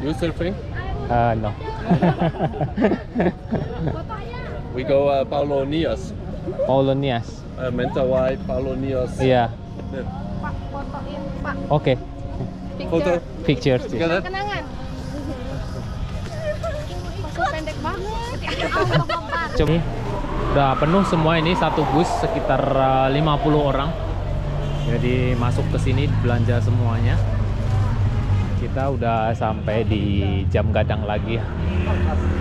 You surfing? No. We go Paulo Nias. Paulo Nias. Mentawai, Paulo Nias. Iya. Pak, fotoin Pak. Oke. Foto. Pictures. Together. Kenangan. Foto pendek banget. Coba. Udah penuh semua ini, satu bus sekitar 50 orang. Jadi masuk ke sini belanja semuanya. Kita udah sampai di Jam Gadang lagi.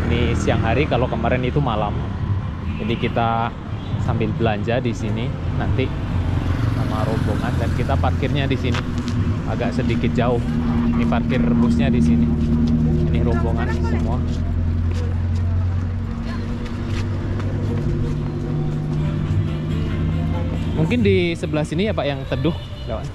Ini siang hari, kalau kemarin itu malam. Jadi kita sambil belanja di sini nanti sama rombongan, dan kita parkirnya di sini. Agak sedikit jauh. Ini parkir busnya di sini. Ini rombongan semua. Mungkin di sebelah sini ya Pak yang teduh, kawan.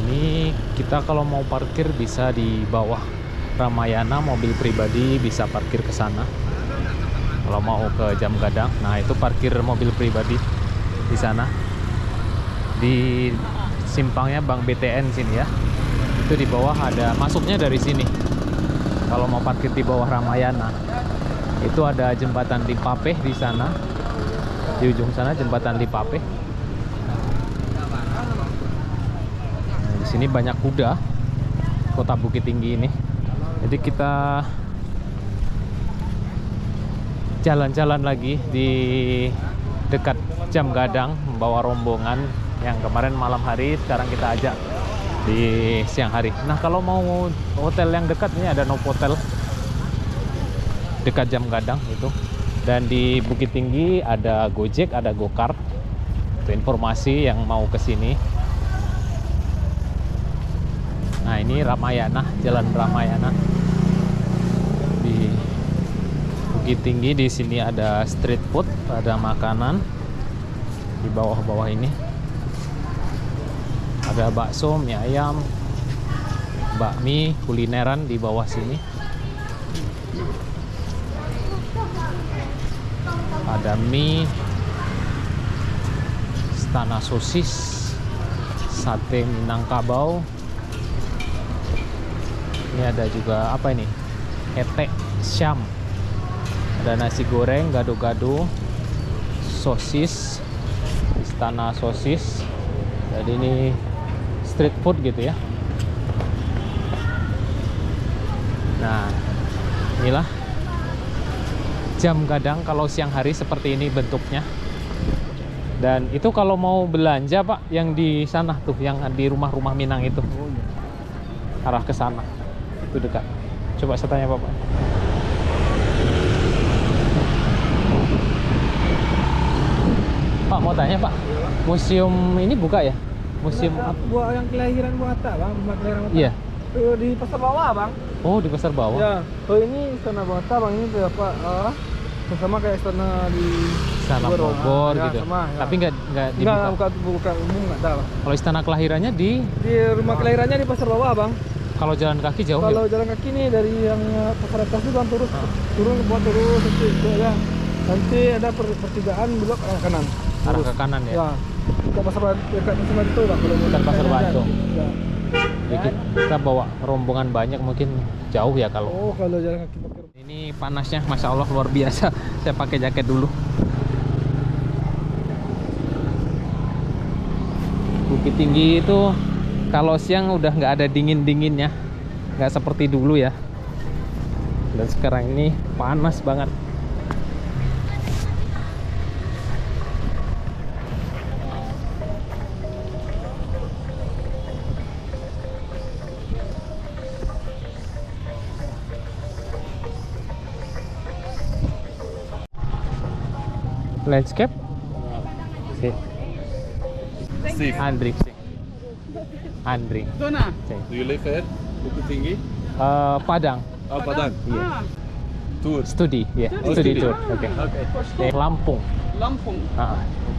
Ini kita kalau mau parkir bisa di bawah Ramayana, mobil pribadi bisa parkir ke sana. Kalau mau ke Jam Gadang, nah itu parkir mobil pribadi di sana. Di simpangnya Bank BTN sini ya. Itu di bawah ada, masuknya dari sini. Kalau mau parkir di bawah Ramayana, itu ada jembatan Lipapeh di sana. Di ujung sana jembatan Lipapeh. Nah, di sini banyak kuda. Kota Bukit Tinggi ini. Jadi kita jalan-jalan lagi di dekat Jam Gadang, membawa rombongan yang kemarin malam hari, sekarang kita ajak di siang hari. Nah, kalau mau hotel yang dekat ini ada Novotel dekat Jam Gadang itu. Dan di Bukit Tinggi ada Gojek, ada Gokar. Itu informasi yang mau ke sini. Nah, ini Ramayana, Jalan Ramayana. Di Bukit Tinggi di sini ada street food, ada makanan di bawah-bawah ini. Ada bakso, mie ayam, bakmi, kulineran di bawah sini. Ada mie, istana sosis, sate Minangkabau. Ini ada juga apa ini? Ete Syam. Ada nasi goreng, gado-gado, sosis, istana sosis. Jadi ini street food gitu ya. Nah, inilah Jam Gadang kalau siang hari seperti ini bentuknya. Dan itu kalau mau belanja Pak, yang di sana tuh, yang di rumah-rumah Minang itu. Arah ke sana. Itu dekat. Coba saya tanya Bapak. Pak, mau tanya Pak, museum ini buka ya? Museum apa? Buat yang kelahiran Bu Hatta Bang, rumah kelahiran Hatta. Iya. Di pasar bawah Bang. Oh, di pasar bawah. Ya. Oh, ini istana Bu Hatta Bang, ini berapa? Sama kayak istana di Istana Bogor ya, gitu. sama, ya. Tapi nggak dibuka. Buka umum nggak ada Bang. Kalau istana kelahirannya di Rumah kelahirannya di pasar bawah Bang. kalau jalan kaki jauh Kalau ya? jalan kaki nih dari yang pasar atas itu Bang, turun buat turun itu ya. Nanti ada pertigaan belok arah kanan. Arah ke kanan ya? Ya. Dekat pasar Batu Bang, kalau mau Dekat pasar jalan. Batu. Ya. Jadi kita bawa rombongan banyak, mungkin jauh ya kalau. Oh, kalau jalan kaki pakai. Ini panasnya, masya Allah luar biasa. Saya pakai jaket dulu. Bukit Tinggi itu kalau siang udah nggak ada dingin-dinginnya, nggak seperti dulu ya. Dan sekarang ini panas banget. Landscape? Sì. Steve, Andri. Andri. Zona. Sì. do you live here? Bukit Tinggi? Padang. Oh, Padang. Iya. Tour. Studi, ya. Oh, Studi studi. tour. Oke. Okay. Lampung. Lampung.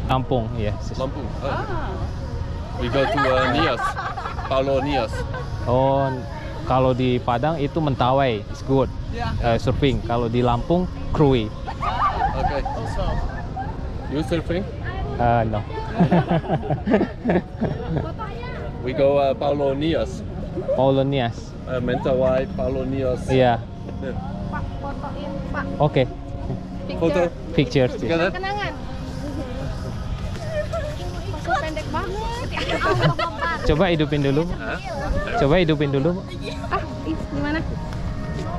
Lampung, iya. Lampung. Oh. We go to Nias, Paulo Nias. Oh, kalau di Padang itu Mentawai, it's good. Surfing. Kalau di Lampung, Krui. Okay. You surfing? No. We go Paulo Nias. Polonias. Mentawai, Paulo Nias. Iya. Pak, fotoin Pak. Oke. Foto. Pictures. Together. Kenangan. Foto pendek banget. Coba hidupin dulu. Hah? Coba hidupin dulu. Ah, gimana?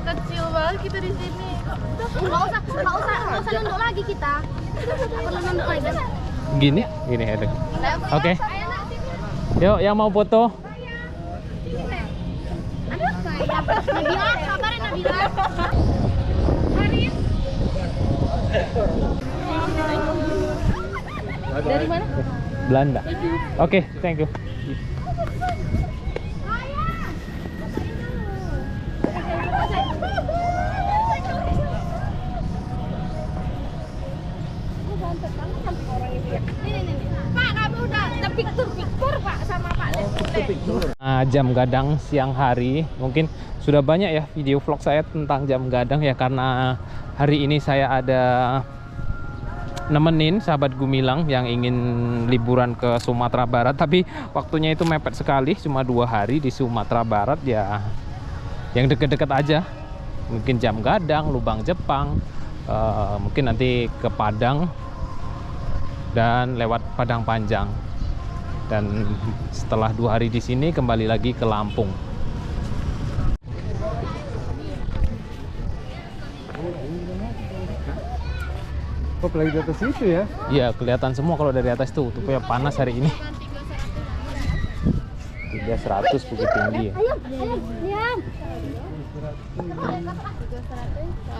Kecil banget kita di sini. Nggak usah nunduk lagi kita. Perlu nunduk lagi. Gini, ada. Oke. Yuk, yang mau foto. Nabila, kabarin Nabila. Haris. Dari mana? Belanda. Oke, thank you. Pak, kamu udah picture Pak sama Pak Des. Jam gadang siang hari, mungkin sudah banyak ya video vlog saya tentang jam gadang ya, karena hari ini saya ada nemenin sahabat Gumilang yang ingin liburan ke Sumatera Barat, tapi waktunya itu mepet sekali, cuma 2 hari di Sumatera Barat ya, yang deket-deket aja, mungkin jam gadang, Lubang Jepang, mungkin nanti ke Padang dan lewat Padang Panjang, dan setelah 2 hari di sini kembali lagi ke Lampung. Kok lagi di atas itu ya? Iya, kelihatan semua kalau dari atas tuh ya panas hari ini. 300 Bukit Tinggi. Diam.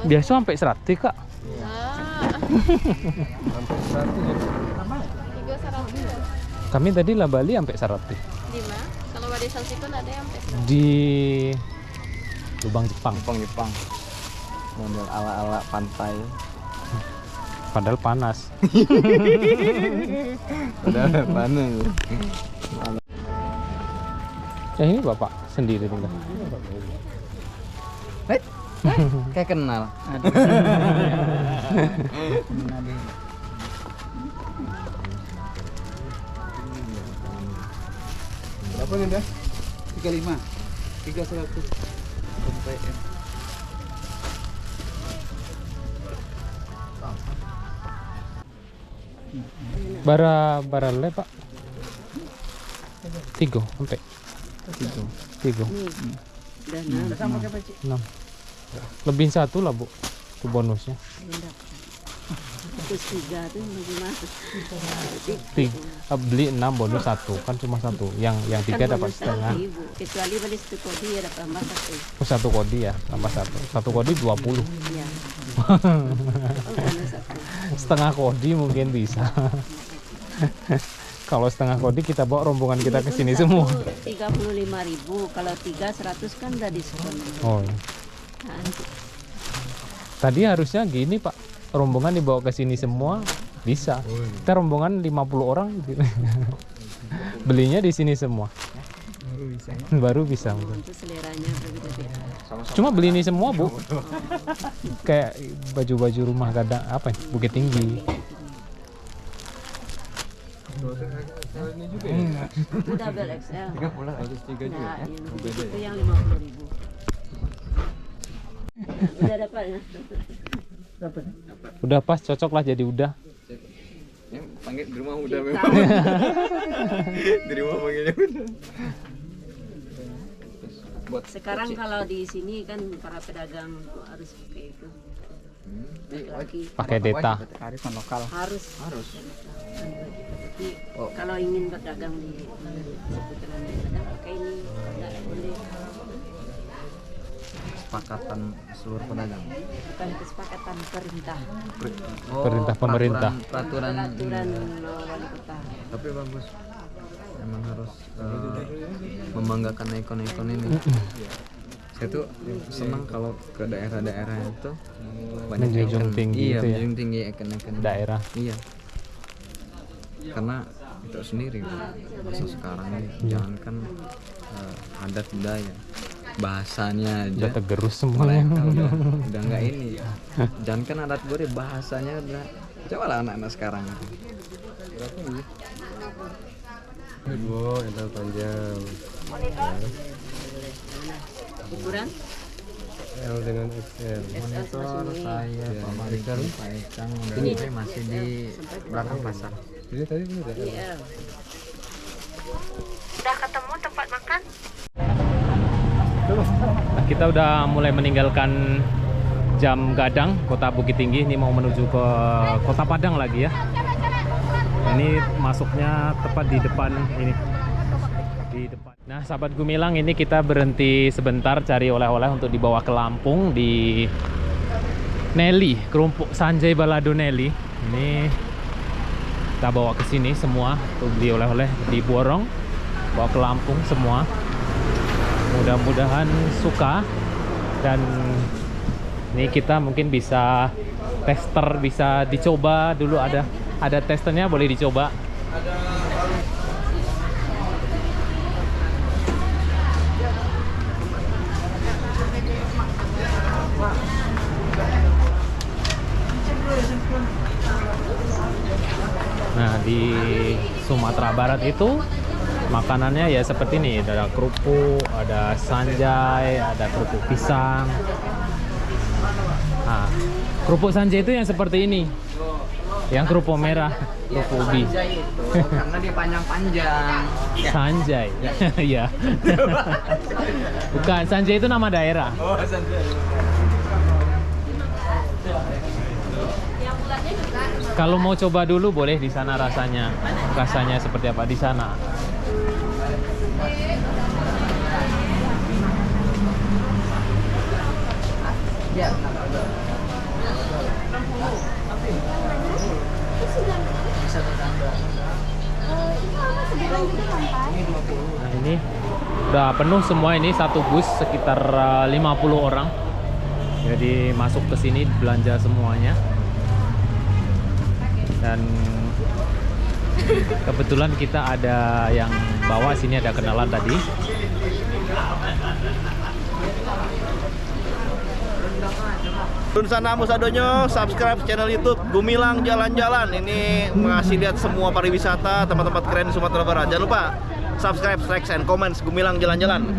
Biasa sampai 100 Kak. Kami tadi lah Bali sampai 100. Di mana? Kalau Bade Salsikun ada yang sampai Di Lubang Jepang. Jepang. Model ala-ala pantai. Padahal panas. Udah panas. Ini Bapak sendiri tinggal. Kayak kenal. Berapa nih dah? 35. 300. Sampai Bara le Pak. 3 sampai. 3. 6. Lebih 1 lah Bu. Itu bonusnya. Terus 3 tuh bagaimana? Beli 6 bonus 1 kan cuma 1. Yang 3 dapat setengah. Kecuali beli 1 kodi ya dapat tambah 1. 1 kodi ya, tambah 1. 1 kodi 20. Iya. Oh, bonus 1. Setengah kodi mungkin bisa. Kalau setengah kodi kita bawa rombongan kita ke sini semua. 35.000, kalau 3 100 kan udah diskon. Oh. Nah, Tadi harusnya gini Pak, rombongan dibawa ke sini semua bisa. Kita rombongan 50 orang belinya di sini semua. Baru bisa. itu seleranya berbeda-beda. Cuma beli ini semua Bu. Kayak baju-baju rumah gadang apa ya? Bukit Tinggi. Itu double XL. 30 harus 3 juga. Nah, itu yang 50.000. Udah dapat ya? Udah pas, cocok lah jadi udah. Ya, panggil di rumah udah memang. Di rumah panggilnya udah. Buat Sekarang kalau di sini kan para pedagang harus pakai itu. Laki-laki Pakai data. kearifan lokal. harus. Tapi kalau ingin berdagang di seputaran Padang pakai ini enggak boleh. Kesepakatan seluruh pedagang. Bukan kesepakatan perintah. Perintah pemerintah. Peraturan. Peraturan wali kota. Tapi bagus. Emang harus membanggakan ikon-ikon ini. Saya tuh senang kalau ke daerah-daerah itu banyak Menjunjung ikon. tinggi Iya, itu ya. menjunjung tinggi ikon-ikon Daerah. Iya. Karena itu sendiri. Masa sekarang ini jangankan adat budaya, bahasanya aja Udah tergerus semuanya. mereka udah nggak ini. Jangankan adat budaya, bahasanya udah. Coba lah anak-anak sekarang itu. Berapa ini? Wow, enak panjang. Ukuran? L dengan XL. Monitor saya, Pak Mari, Pak Ecang, dan masih di belakang pasar. Ini tadi bener ya? Iya. Udah ketemu tempat makan? Nah, kita udah mulai meninggalkan Jam Gadang, Kota Bukit Tinggi. Ini mau menuju ke Kota Padang lagi ya. Ini masuknya tepat di depan ini. Di depan. Nah, sahabat Gumilang, ini kita berhenti sebentar cari oleh-oleh untuk dibawa ke Lampung di Nelly, kerupuk Sanjay Balado Nelly. Ini kita bawa ke sini semua untuk beli oleh-oleh di Borong, bawa ke Lampung semua. Mudah-mudahan suka, dan ini kita mungkin bisa tester, bisa dicoba dulu, ada testernya, boleh dicoba. Nah, di Sumatera Barat itu makanannya ya seperti ini, ada kerupuk, ada sanjay, ada kerupuk pisang. Nah, kerupuk sanjay itu yang seperti ini, yang kerupuk merah, kerupuk ubi. Karena dia panjang-panjang. Sanjay, iya. Bukan, sanjay itu nama daerah. Oh, sanjay. Kalau mau coba dulu boleh di sana rasanya. Rasanya seperti apa di sana? Ya. Nah, ini udah penuh semua, ini satu bus sekitar 50 orang. Jadi masuk ke sini belanja semuanya. Dan kebetulan kita ada yang bawa sini, ada kenalan tadi. Dun sana musadonyo, subscribe channel YouTube Gumilang Jalan-Jalan. Ini mengasih lihat semua pariwisata, tempat-tempat keren di Sumatera Barat. Jangan lupa subscribe, like, and comments Gumilang Jalan-Jalan.